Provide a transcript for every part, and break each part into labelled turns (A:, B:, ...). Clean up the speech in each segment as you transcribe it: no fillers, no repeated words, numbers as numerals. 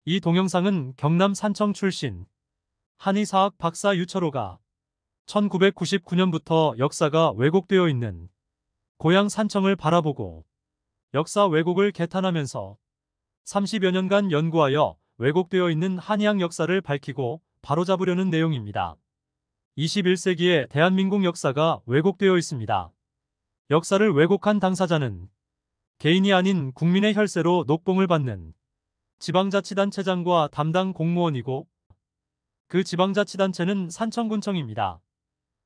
A: 이 동영상은 경남 산청 출신 한의사학 박사 유철호가 1999년부터 역사가 왜곡되어 있는 고향 산청을 바라보고 역사 왜곡을 개탄하면서 30여 년간 연구하여 왜곡되어 있는 한의학 역사를 밝히고 바로잡으려는 내용입니다. 21세기의 대한민국 역사가 왜곡되어 있습니다. 역사를 왜곡한 당사자는 개인이 아닌 국민의 혈세로 녹봉을 받는 지방자치단체장과 담당 공무원이고, 그 지방자치단체는 산청군청입니다.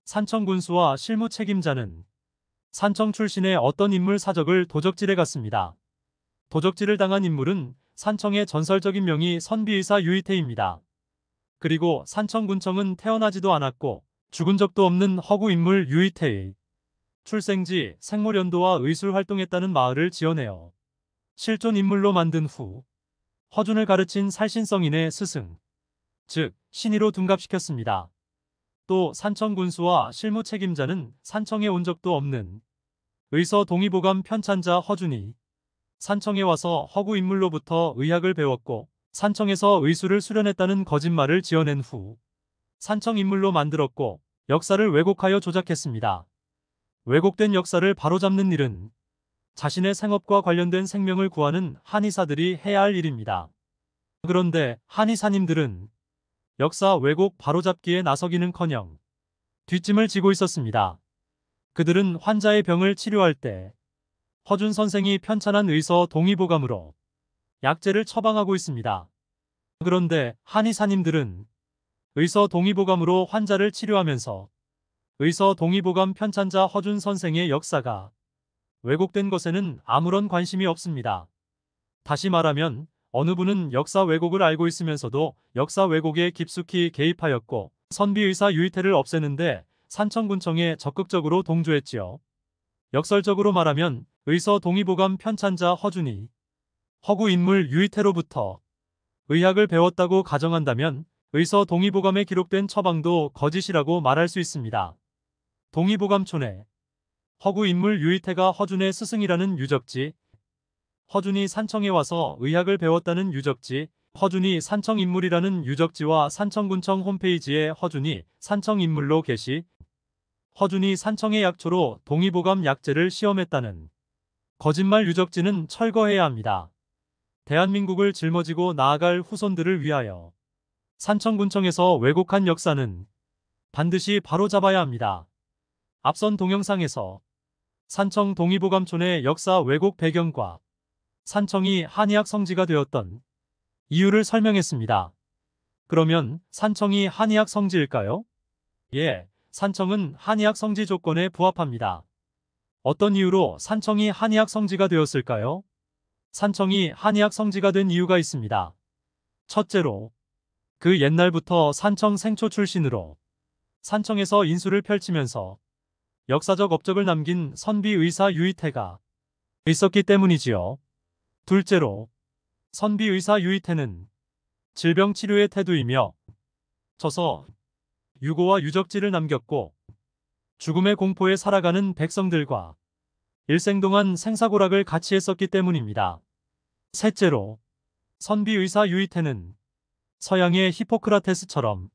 A: 산청군수와 실무 책임자는 산청 출신의 어떤 인물 사적을 도적질해 갔습니다. 도적질을 당한 인물은 산청의 전설적인 명의 선비의사 유이태입니다. 그리고 산청군청은 태어나지도 않았고 죽은 적도 없는 허구 인물 유이태의 출생지, 생모연도와 의술 활동했다는 마을을 지어내어 실존 인물로 만든 후 허준을 가르친 살신성인의 스승, 즉 신의로 둔갑시켰습니다. 또 산청군수와 실무 책임자는 산청에 온 적도 없는 의서 동의보감 편찬자 허준이 산청에 와서 허구 인물로부터 의학을 배웠고 산청에서 의술을 수련했다는 거짓말을 지어낸 후 산청 인물로 만들었고 역사를 왜곡하여 조작했습니다. 왜곡된 역사를 바로잡는 일은 자신의 생업과 관련된 생명을 구하는 한의사들이 해야 할 일입니다. 그런데 한의사님들은 역사 왜곡 바로잡기에 나서기는커녕 뒷짐을 지고 있었습니다. 그들은 환자의 병을 치료할 때 허준 선생이 편찬한 의서 동의보감으로 약재를 처방하고 있습니다. 그런데 한의사님들은 의서 동의보감으로 환자를 치료하면서 의서 동의보감 편찬자 허준 선생의 역사가 왜곡된 것에는 아무런 관심이 없습니다. 다시 말하면 어느 분은 역사 왜곡을 알고 있으면서도 역사 왜곡에 깊숙이 개입하였고 선비의사 유이태를 없애는데 산청군청에 적극적으로 동조했지요. 역설적으로 말하면 의서 동의보감 편찬자 허준이 허구 인물 유이태로부터 의학을 배웠다고 가정한다면 의서 동의보감에 기록된 처방도 거짓이라고 말할 수 있습니다. 동의보감촌에 허구 인물 유이태가 허준의 스승이라는 유적지, 허준이 산청에 와서 의학을 배웠다는 유적지, 허준이 산청 인물이라는 유적지와 산청군청 홈페이지에 허준이 산청 인물로 게시, 허준이 산청의 약초로 동의보감 약재를 시험했다는 거짓말 유적지는 철거해야 합니다. 대한민국을 짊어지고 나아갈 후손들을 위하여 산청군청에서 왜곡한 역사는 반드시 바로잡아야 합니다. 앞선 동영상에서 산청 동의보감촌의 역사 왜곡 배경과 산청이 한의학 성지가 되었던 이유를 설명했습니다. 그러면 산청이 한의학 성지일까요? 예, 산청은 한의학 성지 조건에 부합합니다. 어떤 이유로 산청이 한의학 성지가 되었을까요? 산청이 한의학 성지가 된 이유가 있습니다. 첫째로, 그 옛날부터 산청 생초 출신으로 산청에서 인수를 펼치면서 역사적 업적을 남긴 선비의사 유이태가 있었기 때문이지요. 둘째로, 선비의사 유이태는 질병 치료의 태두이며 저서 유고와 유적지를 남겼고 죽음의 공포에 살아가는 백성들과 일생 동안 생사고락을 같이 했었기 때문입니다. 셋째로, 선비의사 유이태는 서양의 히포크라테스처럼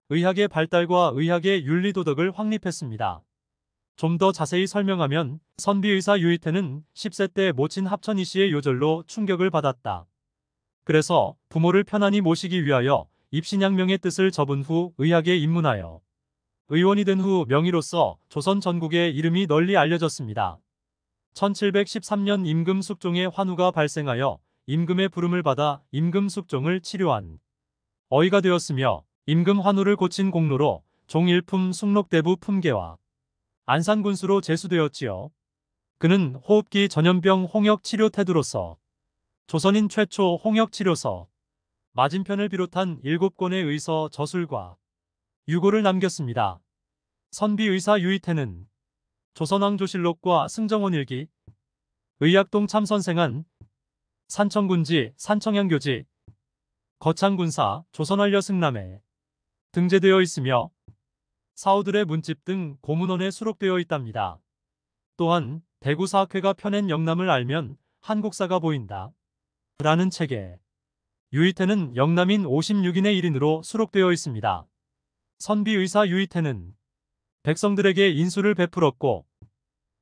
A: 의학의 발달과 의학의 윤리도덕을 확립했습니다. 좀 더 자세히 설명하면 선비의사 유이태는 10세 때 모친 합천이 씨의 요절로 충격을 받았다. 그래서 부모를 편안히 모시기 위하여 입신양명의 뜻을 접은 후 의학에 입문하여 의원이 된 후 명의로서 조선 전국에 이름이 널리 알려졌습니다. 1713년 임금숙종의 환우가 발생하여 임금의 부름을 받아 임금숙종을 치료한 어이가 되었으며 임금환우를 고친 공로로 종일품 숙록대부 품계와 안산군수로 제수되었지요. 그는 호흡기 전염병 홍역 치료 태두로서 조선인 최초 홍역 치료서 맞은편을 비롯한 7권의 의서 저술과 유고를 남겼습니다. 선비의사 유이태는 조선왕조실록과 승정원일기, 의약동 참선생한, 산청군지, 산청양교지, 거창군사, 조선완려 승남에 등재되어 있으며 사오들의 문집 등 고문원에 수록되어 있답니다. 또한 대구사학회가 펴낸 영남을 알면 한국사가 보인다 라는 책에 유이태는 영남인 56인의 1인으로 수록되어 있습니다. 선비의사 유이태는 백성들에게 인수를 베풀었고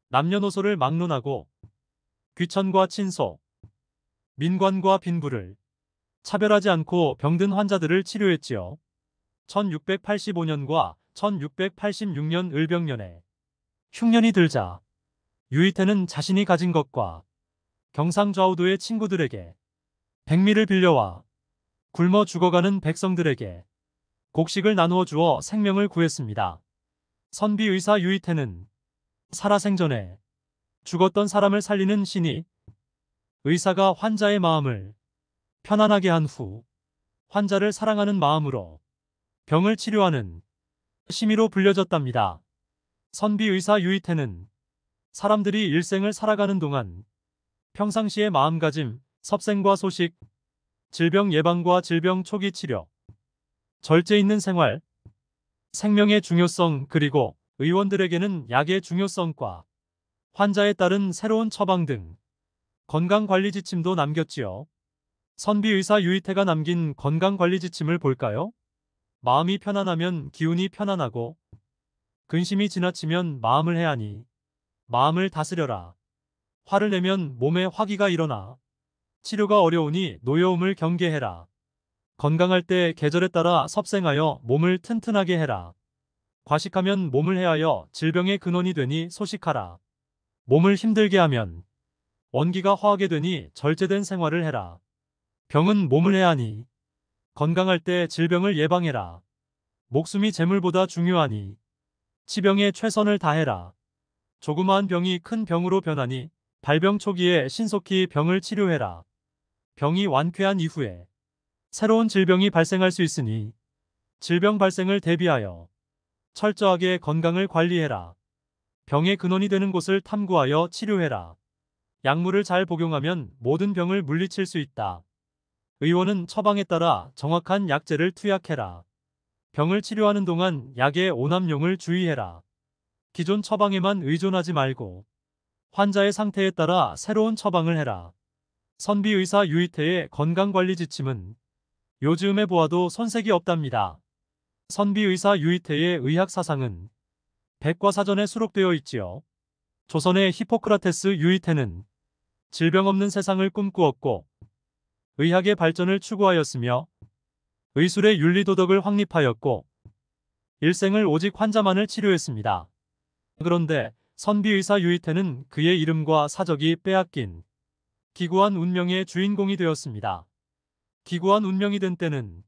A: 남녀노소를 막론하고 귀천과 친소, 민관과 빈부를 차별하지 않고 병든 환자들을 치료했지요. 1685년과 1686년 을병년에 흉년이 들자 유이태는 자신이 가진 것과 경상좌우도의 친구들에게 백미를 빌려와 굶어 죽어가는 백성들에게 곡식을 나누어 주어 생명을 구했습니다. 선비의사 유이태는 살아생전에 죽었던 사람을 살리는 신이 의사가 환자의 마음을 편안하게 한 후 환자를 사랑하는 마음으로 병을 치료하는 심의로 불려졌답니다. 선비의사 유이태는 사람들이 일생을 살아가는 동안 평상시의 마음가짐, 섭생과 소식, 질병 예방과 질병 초기 치료, 절제 있는 생활, 생명의 중요성 그리고 의원들에게는 약의 중요성과 환자에 따른 새로운 처방 등 건강관리 지침도 남겼지요. 선비의사 유이태가 남긴 건강관리 지침을 볼까요? 마음이 편안하면 기운이 편안하고 근심이 지나치면 마음을 해하니 마음을 다스려라. 화를 내면 몸에 화기가 일어나 치료가 어려우니 노여움을 경계해라. 건강할 때 계절에 따라 섭생하여 몸을 튼튼하게 해라. 과식하면 몸을 해하여 질병의 근원이 되니 소식하라. 몸을 힘들게 하면 원기가 화하게 되니 절제된 생활을 해라. 병은 몸을 해하니 건강할 때 질병을 예방해라. 목숨이 재물보다 중요하니 치병에 최선을 다해라. 조그마한 병이 큰 병으로 변하니 발병 초기에 신속히 병을 치료해라. 병이 완쾌한 이후에 새로운 질병이 발생할 수 있으니 질병 발생을 대비하여 철저하게 건강을 관리해라. 병의 근원이 되는 곳을 탐구하여 치료해라. 약물을 잘 복용하면 모든 병을 물리칠 수 있다. 의원은 처방에 따라 정확한 약제를 투약해라. 병을 치료하는 동안 약의 오남용을 주의해라. 기존 처방에만 의존하지 말고 환자의 상태에 따라 새로운 처방을 해라. 선비의사 유이태의 건강관리 지침은 요즘에 보아도 손색이 없답니다. 선비의사 유이태의 의학사상은 백과사전에 수록되어 있지요. 조선의 히포크라테스 유이태는 질병 없는 세상을 꿈꾸었고 의학의 발전을 추구하였으며 의술의 윤리도덕을 확립하였고 일생을 오직 환자만을 치료했습니다. 그런데 선비의사 유이태는 그의 이름과 사적이 빼앗긴 기구한 운명의 주인공이 되었습니다. 기구한 운명이 된 때는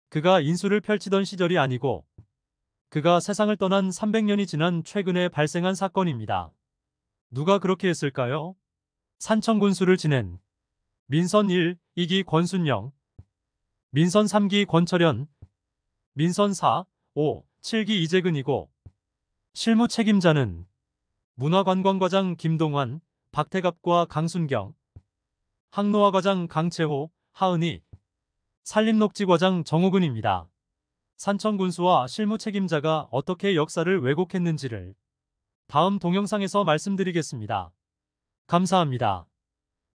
A: 그가 인수를 펼치던 시절이 아니고 그가 세상을 떠난 300년이 지난 최근에 발생한 사건입니다. 누가 그렇게 했을까요? 산청군수를 지낸 민선 1, 2기 권순영, 민선 3기 권철현, 민선 4, 5, 7기 이재근이고 실무 책임자는 문화관광과장 김동환, 박태갑과 강순경, 항노화과장 강채호, 하은희, 산림녹지과장 정호근입니다. 산청군수와 실무 책임자가 어떻게 역사를 왜곡했는지를 다음 동영상에서 말씀드리겠습니다. 감사합니다.